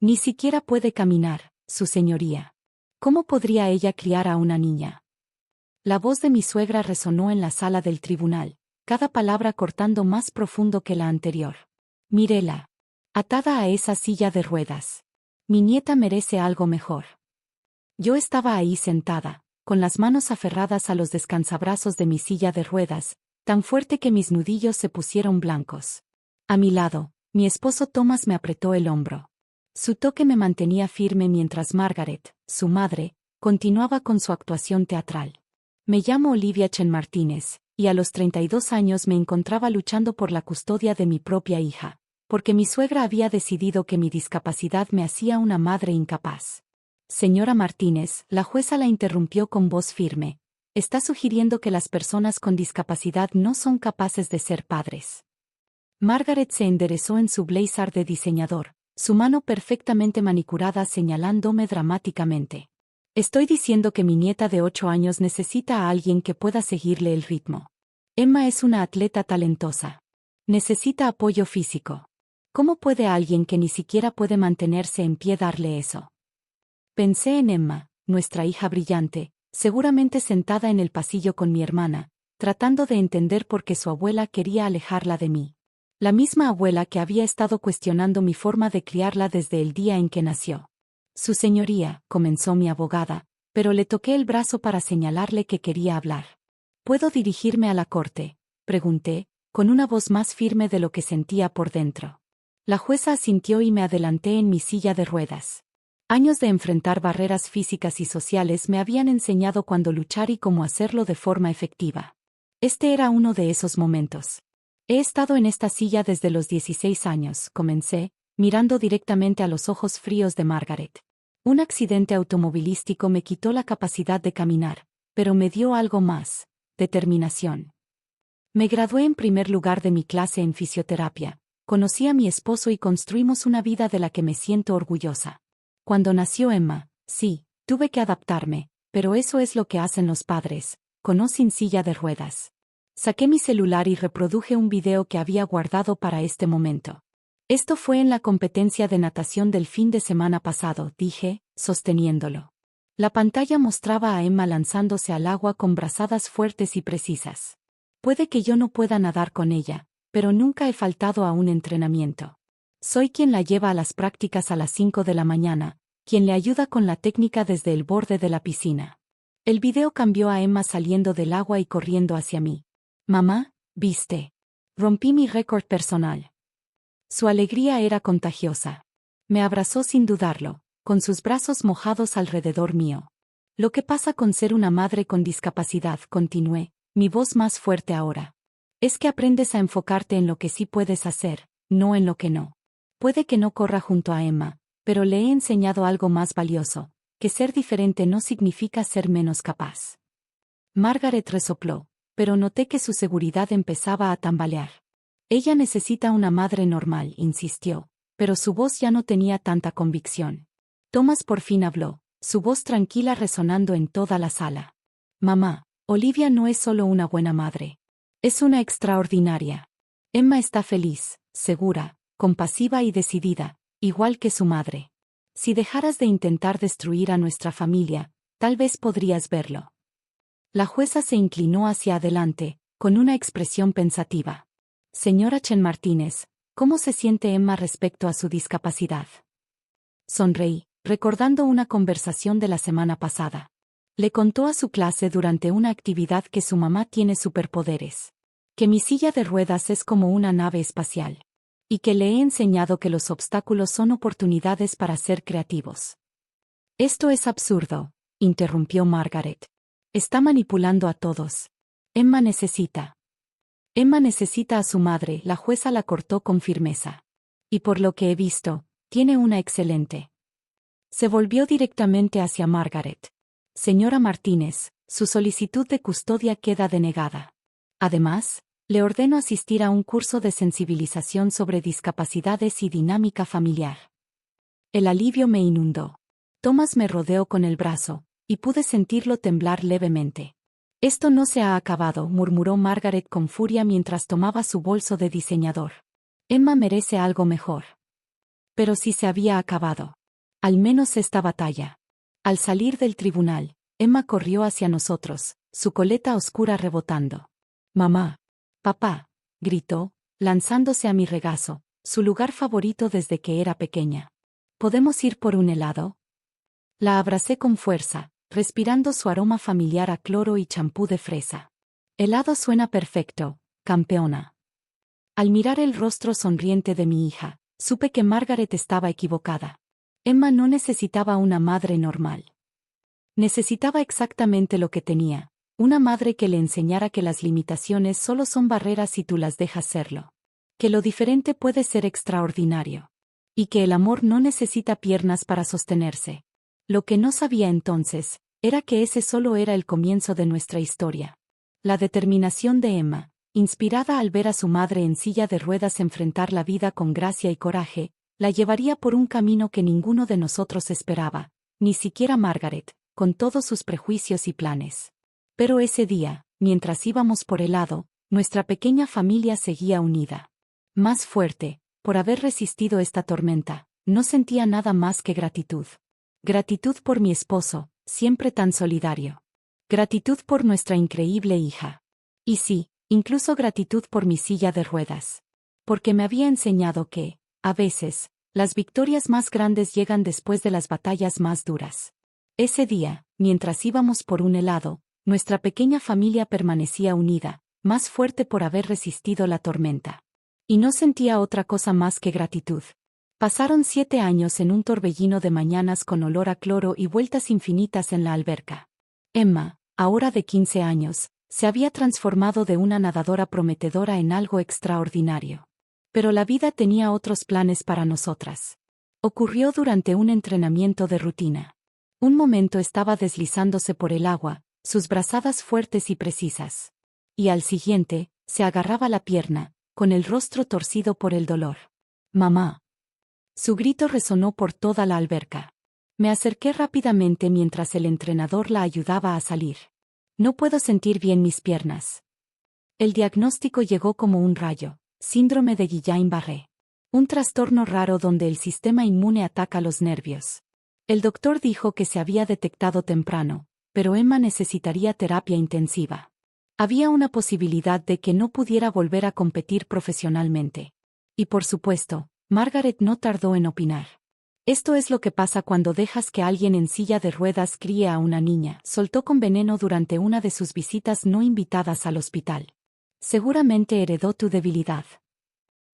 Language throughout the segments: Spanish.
Ni siquiera puede caminar, su señoría. ¿Cómo podría ella criar a una niña? La voz de mi suegra resonó en la sala del tribunal, cada palabra cortando más profundo que la anterior. Mírela. Atada a esa silla de ruedas. Mi nieta merece algo mejor. Yo estaba ahí sentada, con las manos aferradas a los descansabrazos de mi silla de ruedas, tan fuerte que mis nudillos se pusieron blancos. A mi lado, mi esposo Thomas me apretó el hombro. Su toque me mantenía firme mientras Margaret, su madre, continuaba con su actuación teatral. Me llamo Olivia Chen Martínez, y a los 32 años me encontraba luchando por la custodia de mi propia hija, porque mi suegra había decidido que mi discapacidad me hacía una madre incapaz. Señora Martínez, la jueza la interrumpió con voz firme. Está sugiriendo que las personas con discapacidad no son capaces de ser padres. Margaret se enderezó en su blazer de diseñador, su mano perfectamente manicurada señalándome dramáticamente. Estoy diciendo que mi nieta de 8 años necesita a alguien que pueda seguirle el ritmo. Emma es una atleta talentosa. Necesita apoyo físico. ¿Cómo puede alguien que ni siquiera puede mantenerse en pie darle eso? Pensé en Emma, nuestra hija brillante, seguramente sentada en el pasillo con mi hermana, tratando de entender por qué su abuela quería alejarla de mí. La misma abuela que había estado cuestionando mi forma de criarla desde el día en que nació. Su señoría, comenzó mi abogada, pero le toqué el brazo para señalarle que quería hablar. ¿Puedo dirigirme a la corte?, pregunté, con una voz más firme de lo que sentía por dentro. La jueza asintió y me adelanté en mi silla de ruedas. Años de enfrentar barreras físicas y sociales me habían enseñado cuándo luchar y cómo hacerlo de forma efectiva. Este era uno de esos momentos. He estado en esta silla desde los 16 años, comencé, mirando directamente a los ojos fríos de Margaret. Un accidente automovilístico me quitó la capacidad de caminar, pero me dio algo más: determinación. Me gradué en primer lugar de mi clase en fisioterapia, conocí a mi esposo y construimos una vida de la que me siento orgullosa. Cuando nació Emma, sí, tuve que adaptarme, pero eso es lo que hacen los padres, con o sin silla de ruedas. Saqué mi celular y reproduje un video que había guardado para este momento. Esto fue en la competencia de natación del fin de semana pasado, dije, sosteniéndolo. La pantalla mostraba a Emma lanzándose al agua con brazadas fuertes y precisas. Puede que yo no pueda nadar con ella, pero nunca he faltado a un entrenamiento. Soy quien la lleva a las prácticas a las 5 de la mañana, quien le ayuda con la técnica desde el borde de la piscina. El video cambió a Emma saliendo del agua y corriendo hacia mí. Mamá, ¿viste? Rompí mi récord personal. Su alegría era contagiosa. Me abrazó sin dudarlo, con sus brazos mojados alrededor mío. Lo que pasa con ser una madre con discapacidad, continué, mi voz más fuerte ahora. Es que aprendes a enfocarte en lo que sí puedes hacer, no en lo que no. Puede que no corra junto a Emma, pero le he enseñado algo más valioso, que ser diferente no significa ser menos capaz. Margaret resopló, pero noté que su seguridad empezaba a tambalear. Ella necesita una madre normal, insistió, pero su voz ya no tenía tanta convicción. Thomas por fin habló, su voz tranquila resonando en toda la sala. Mamá, Olivia no es solo una buena madre. Es una extraordinaria. Emma está feliz, segura, compasiva y decidida, igual que su madre. Si dejaras de intentar destruir a nuestra familia, tal vez podrías verlo. La jueza se inclinó hacia adelante, con una expresión pensativa. Señora Chen Martínez, ¿cómo se siente Emma respecto a su discapacidad? Sonreí, recordando una conversación de la semana pasada. Le contó a su clase durante una actividad que su mamá tiene superpoderes. Que mi silla de ruedas es como una nave espacial. Y que le he enseñado que los obstáculos son oportunidades para ser creativos. Esto es absurdo, interrumpió Margaret. Está manipulando a todos. Emma necesita a su madre, la jueza la cortó con firmeza. Y por lo que he visto, tiene una excelente. Se volvió directamente hacia Margaret. Señora Martínez, su solicitud de custodia queda denegada. Además, le ordeno asistir a un curso de sensibilización sobre discapacidades y dinámica familiar. El alivio me inundó. Thomas me rodeó con el brazo, y pude sentirlo temblar levemente. Esto no se ha acabado, murmuró Margaret con furia mientras tomaba su bolso de diseñador. Emma merece algo mejor. Pero sí se había acabado. Al menos esta batalla. Al salir del tribunal, Emma corrió hacia nosotros, su coleta oscura rebotando. «Mamá. Papá», gritó, lanzándose a mi regazo, su lugar favorito desde que era pequeña. «¿Podemos ir por un helado?» La abracé con fuerza, respirando su aroma familiar a cloro y champú de fresa. «Helado suena perfecto, campeona». Al mirar el rostro sonriente de mi hija, supe que Margaret estaba equivocada. Emma no necesitaba una madre normal. Necesitaba exactamente lo que tenía, una madre que le enseñara que las limitaciones solo son barreras si tú las dejas serlo. Que lo diferente puede ser extraordinario. Y que el amor no necesita piernas para sostenerse. Lo que no sabía entonces, era que ese solo era el comienzo de nuestra historia. La determinación de Emma, inspirada al ver a su madre en silla de ruedas enfrentar la vida con gracia y coraje, la llevaría por un camino que ninguno de nosotros esperaba, ni siquiera Margaret, con todos sus prejuicios y planes. Pero ese día, mientras íbamos por el lado, nuestra pequeña familia seguía unida. Más fuerte, por haber resistido esta tormenta, no sentía nada más que gratitud. Gratitud por mi esposo, siempre tan solidario. Gratitud por nuestra increíble hija. Y sí, incluso gratitud por mi silla de ruedas. Porque me había enseñado que, a veces, las victorias más grandes llegan después de las batallas más duras. Ese día, mientras íbamos por un helado, nuestra pequeña familia permanecía unida, más fuerte por haber resistido la tormenta. Y no sentía otra cosa más que gratitud. Pasaron 7 años en un torbellino de mañanas con olor a cloro y vueltas infinitas en la alberca. Emma, ahora de 15 años, se había transformado de una nadadora prometedora en algo extraordinario. Pero la vida tenía otros planes para nosotras. Ocurrió durante un entrenamiento de rutina. Un momento estaba deslizándose por el agua, sus brazadas fuertes y precisas. Y al siguiente, se agarraba la pierna, con el rostro torcido por el dolor. «Mamá». Su grito resonó por toda la alberca. Me acerqué rápidamente mientras el entrenador la ayudaba a salir. «No puedo sentir bien mis piernas». El diagnóstico llegó como un rayo: síndrome de Guillain-Barré. Un trastorno raro donde el sistema inmune ataca los nervios. El doctor dijo que se había detectado temprano, pero Emma necesitaría terapia intensiva. Había una posibilidad de que no pudiera volver a competir profesionalmente. Y por supuesto, Margaret no tardó en opinar. «Esto es lo que pasa cuando dejas que alguien en silla de ruedas críe a una niña», soltó con veneno durante una de sus visitas no invitadas al hospital. «Seguramente heredó tu debilidad».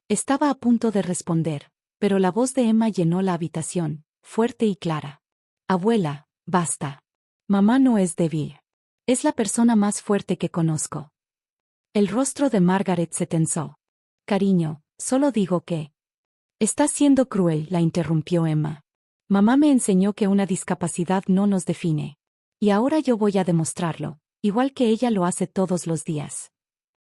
Estaba a punto de responder, pero la voz de Emma llenó la habitación, fuerte y clara. «Abuela, basta. Mamá no es débil. Es la persona más fuerte que conozco». El rostro de Margaret se tensó. «Cariño, solo digo que...». «Estás siendo cruel», la interrumpió Emma. «Mamá me enseñó que una discapacidad no nos define. Y ahora yo voy a demostrarlo, igual que ella lo hace todos los días».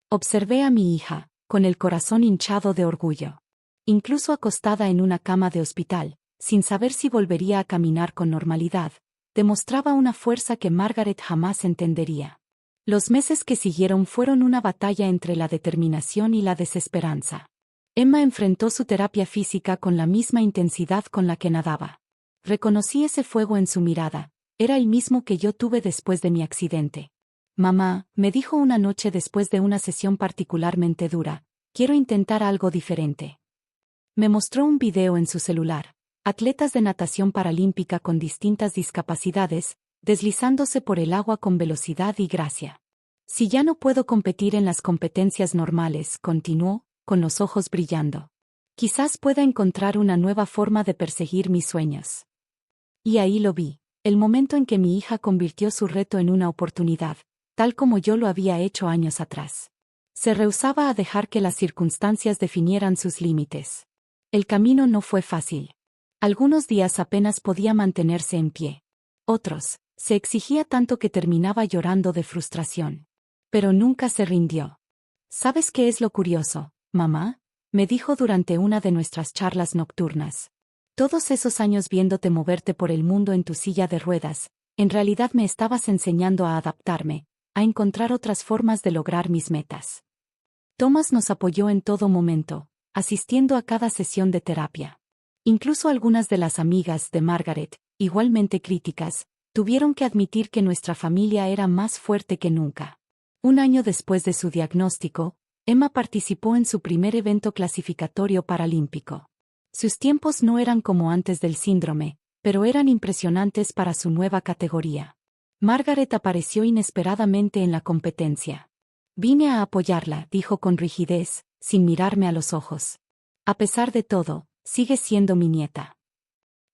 Observé a mi hija, con el corazón hinchado de orgullo. Incluso acostada en una cama de hospital, sin saber si volvería a caminar con normalidad, demostraba una fuerza que Margaret jamás entendería. Los meses que siguieron fueron una batalla entre la determinación y la desesperanza. Emma enfrentó su terapia física con la misma intensidad con la que nadaba. Reconocí ese fuego en su mirada, era el mismo que yo tuve después de mi accidente. «Mamá», me dijo una noche después de una sesión particularmente dura, «quiero intentar algo diferente». Me mostró un video en su celular, atletas de natación paralímpica con distintas discapacidades, deslizándose por el agua con velocidad y gracia. «Si ya no puedo competir en las competencias normales», continuó, con los ojos brillando, «quizás pueda encontrar una nueva forma de perseguir mis sueños». Y ahí lo vi, el momento en que mi hija convirtió su reto en una oportunidad, tal como yo lo había hecho años atrás. Se rehusaba a dejar que las circunstancias definieran sus límites. El camino no fue fácil. Algunos días apenas podía mantenerse en pie. Otros, se exigía tanto que terminaba llorando de frustración. Pero nunca se rindió. «¿Sabes qué es lo curioso, mamá?», me dijo durante una de nuestras charlas nocturnas. «Todos esos años viéndote moverte por el mundo en tu silla de ruedas, en realidad me estabas enseñando a adaptarme, a encontrar otras formas de lograr mis metas». Thomas nos apoyó en todo momento, asistiendo a cada sesión de terapia. Incluso algunas de las amigas de Margaret, igualmente críticas, tuvieron que admitir que nuestra familia era más fuerte que nunca. Un año después de su diagnóstico, Emma participó en su primer evento clasificatorio paralímpico. Sus tiempos no eran como antes del síndrome, pero eran impresionantes para su nueva categoría. Margaret apareció inesperadamente en la competencia. Vine a apoyarla, dijo con rigidez, sin mirarme a los ojos. A pesar de todo, sigue siendo mi nieta.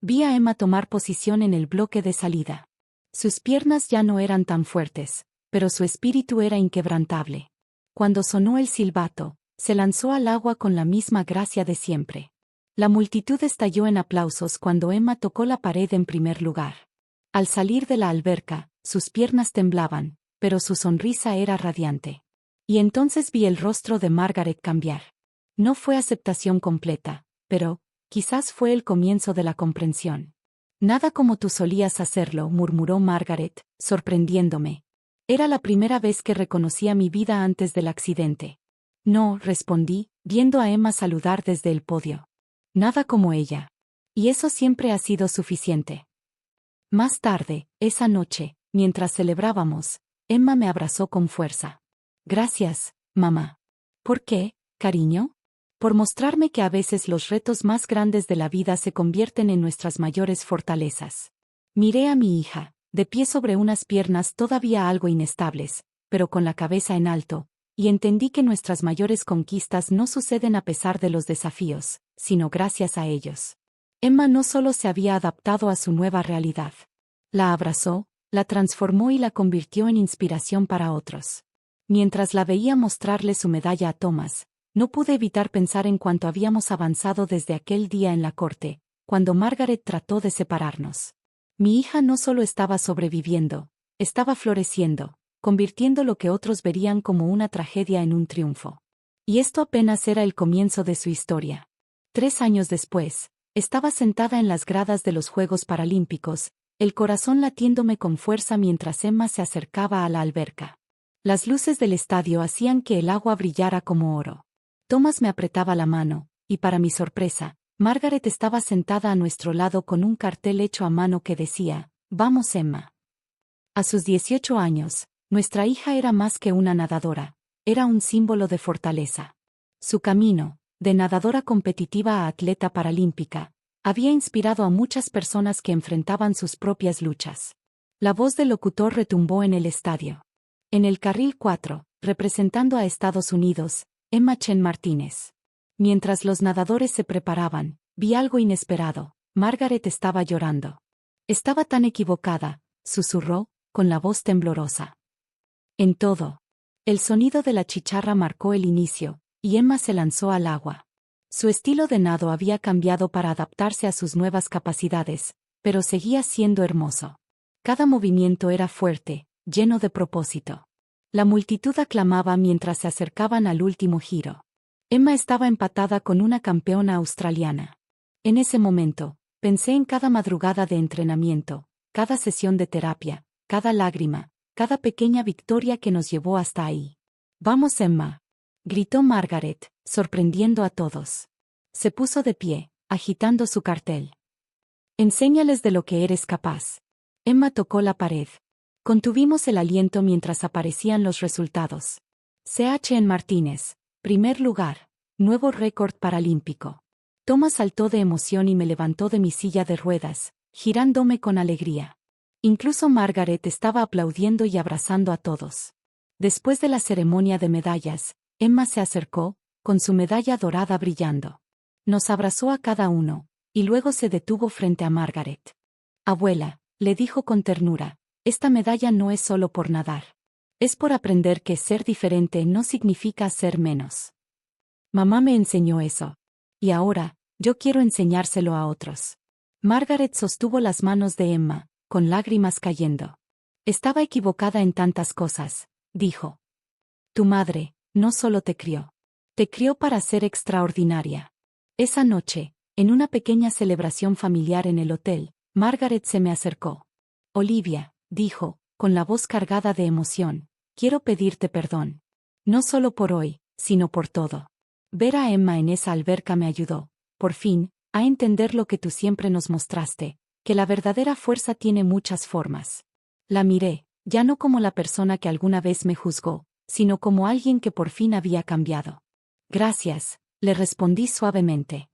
Vi a Emma tomar posición en el bloque de salida. Sus piernas ya no eran tan fuertes, pero su espíritu era inquebrantable. Cuando sonó el silbato, se lanzó al agua con la misma gracia de siempre. La multitud estalló en aplausos cuando Emma tocó la pared en primer lugar. Al salir de la alberca, sus piernas temblaban, pero su sonrisa era radiante. Y entonces vi el rostro de Margaret cambiar. No fue aceptación completa, pero, quizás fue el comienzo de la comprensión. Nada como tú solías hacerlo, murmuró Margaret, sorprendiéndome. Era la primera vez que reconocía mi vida antes del accidente. No, respondí, viendo a Emma saludar desde el podio. Nada como ella. Y eso siempre ha sido suficiente. Más tarde, esa noche, mientras celebrábamos, Emma me abrazó con fuerza. Gracias, mamá. ¿Por qué, cariño? Por mostrarme que a veces los retos más grandes de la vida se convierten en nuestras mayores fortalezas. Miré a mi hija, de pie sobre unas piernas todavía algo inestables, pero con la cabeza en alto, y entendí que nuestras mayores conquistas no suceden a pesar de los desafíos, sino gracias a ellos. Emma no solo se había adaptado a su nueva realidad. La abrazó, la transformó y la convirtió en inspiración para otros. Mientras la veía mostrarle su medalla a Thomas, no pude evitar pensar en cuánto habíamos avanzado desde aquel día en la corte, cuando Margaret trató de separarnos. Mi hija no solo estaba sobreviviendo, estaba floreciendo, convirtiendo lo que otros verían como una tragedia en un triunfo. Y esto apenas era el comienzo de su historia. 3 años después, estaba sentada en las gradas de los Juegos Paralímpicos, el corazón latiéndome con fuerza mientras Emma se acercaba a la alberca. Las luces del estadio hacían que el agua brillara como oro. Thomas me apretaba la mano, y para mi sorpresa, Margaret estaba sentada a nuestro lado con un cartel hecho a mano que decía, «Vamos Emma». A sus 18 años, nuestra hija era más que una nadadora, era un símbolo de fortaleza. Su camino, de nadadora competitiva a atleta paralímpica, había inspirado a muchas personas que enfrentaban sus propias luchas. La voz del locutor retumbó en el estadio. En el carril 4, representando a Estados Unidos, Emma Chen Martínez. Mientras los nadadores se preparaban, vi algo inesperado. Margaret estaba llorando. Estaba tan equivocada, susurró, con la voz temblorosa. En todo. El sonido de la chicharra marcó el inicio, y Emma se lanzó al agua. Su estilo de nado había cambiado para adaptarse a sus nuevas capacidades, pero seguía siendo hermoso. Cada movimiento era fuerte, lleno de propósito. La multitud aclamaba mientras se acercaban al último giro. Emma estaba empatada con una campeona australiana. En ese momento, pensé en cada madrugada de entrenamiento, cada sesión de terapia, cada lágrima, cada pequeña victoria que nos llevó hasta ahí. «Vamos, Emma», gritó Margaret, sorprendiendo a todos. Se puso de pie, agitando su cartel. «Enséñales de lo que eres capaz». Emma tocó la pared. Contuvimos el aliento mientras aparecían los resultados. CH Martínez, primer lugar, nuevo récord paralímpico. Thomas saltó de emoción y me levantó de mi silla de ruedas, girándome con alegría. Incluso Margaret estaba aplaudiendo y abrazando a todos. Después de la ceremonia de medallas, Emma se acercó, con su medalla dorada brillando. Nos abrazó a cada uno, y luego se detuvo frente a Margaret. «Abuela», le dijo con ternura, «esta medalla no es solo por nadar. Es por aprender que ser diferente no significa ser menos. Mamá me enseñó eso. Y ahora, yo quiero enseñárselo a otros». Margaret sostuvo las manos de Emma, con lágrimas cayendo. «Estaba equivocada en tantas cosas», dijo. «Tu madre, no solo te crió para ser extraordinaria». Esa noche, en una pequeña celebración familiar en el hotel, Margaret se me acercó. «Olivia», dijo, con la voz cargada de emoción, «quiero pedirte perdón. No solo por hoy, sino por todo. Ver a Emma en esa alberca me ayudó, por fin, a entender lo que tú siempre nos mostraste, que la verdadera fuerza tiene muchas formas. La miré, ya no como la persona que alguna vez me juzgó, sino como alguien que por fin había cambiado. Gracias, le respondí suavemente.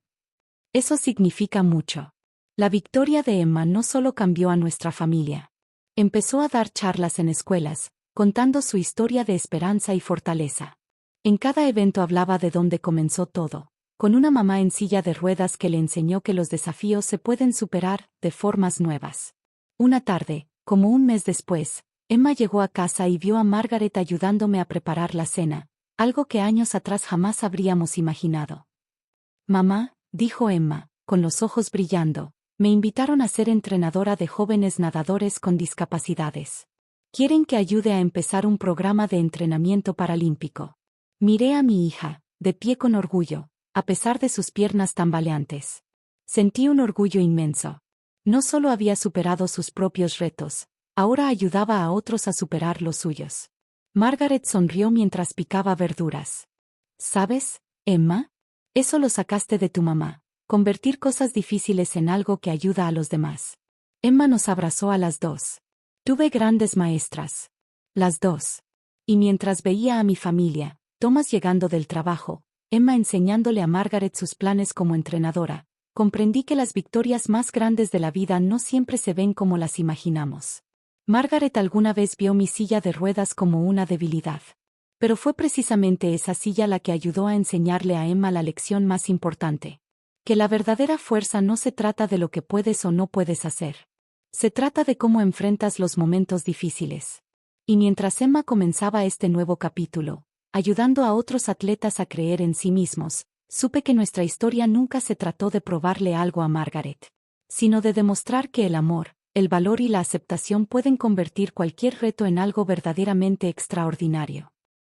Eso significa mucho. La victoria de Emma no solo cambió a nuestra familia. Empezó a dar charlas en escuelas, contando su historia de esperanza y fortaleza. En cada evento hablaba de dónde comenzó todo, con una mamá en silla de ruedas que le enseñó que los desafíos se pueden superar de formas nuevas. Una tarde, como un mes después, Emma llegó a casa y vio a Margaret ayudándome a preparar la cena, algo que años atrás jamás habríamos imaginado. Mamá, dijo Emma, con los ojos brillando, me invitaron a ser entrenadora de jóvenes nadadores con discapacidades. Quieren que ayude a empezar un programa de entrenamiento paralímpico. Miré a mi hija, de pie con orgullo, a pesar de sus piernas tambaleantes. Sentí un orgullo inmenso. No solo había superado sus propios retos, ahora ayudaba a otros a superar los suyos. Margaret sonrió mientras picaba verduras. ¿Sabes, Emma? Eso lo sacaste de tu mamá, convertir cosas difíciles en algo que ayuda a los demás. Emma nos abrazó a las dos. Tuve grandes maestras. Las dos. Y mientras veía a mi familia, Thomas llegando del trabajo, Emma enseñándole a Margaret sus planes como entrenadora, comprendí que las victorias más grandes de la vida no siempre se ven como las imaginamos. Margaret alguna vez vio mi silla de ruedas como una debilidad. Pero fue precisamente esa silla la que ayudó a enseñarle a Emma la lección más importante. Que la verdadera fuerza no se trata de lo que puedes o no puedes hacer. Se trata de cómo enfrentas los momentos difíciles. Y mientras Emma comenzaba este nuevo capítulo, ayudando a otros atletas a creer en sí mismos, supe que nuestra historia nunca se trató de probarle algo a Margaret, sino de demostrar que el amor, el valor y la aceptación pueden convertir cualquier reto en algo verdaderamente extraordinario.